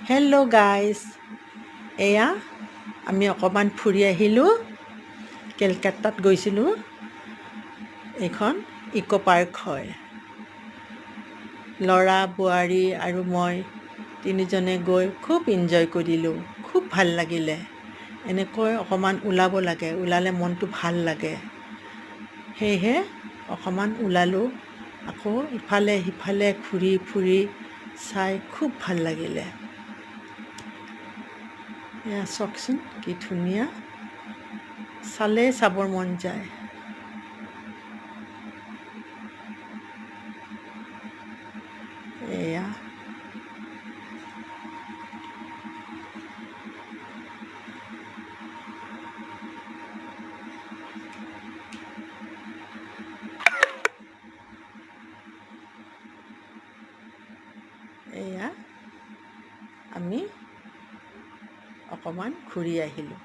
Hello' guys, এয়া আমি অকণমান ফুৰি আহিলোঁ। কেলকাতাত গৈছিলোঁ। এইখন ইক' পাৰ্ক হয়। ল'ৰা বোৱাৰী আৰু মই তিনিজনে গৈ খুব এনজয় কৰিলোঁ। খুব ভাল লাগিলে। এনেকৈ অকণমান ওলাব লাগে, ওলালে মনটো ভাল লাগে। সেয়েহে অকণমান ওলালোঁ। আকৌ ইফালে সিফালে ঘূৰি ফুৰি চাই খুব ভাল লাগিলে। এয়া চাওকচোন কি ধুনীয়া, চালেই চাবৰ মন যায়। এয়া এয়া আমি অকণমান ঘূৰি আহিলোঁ।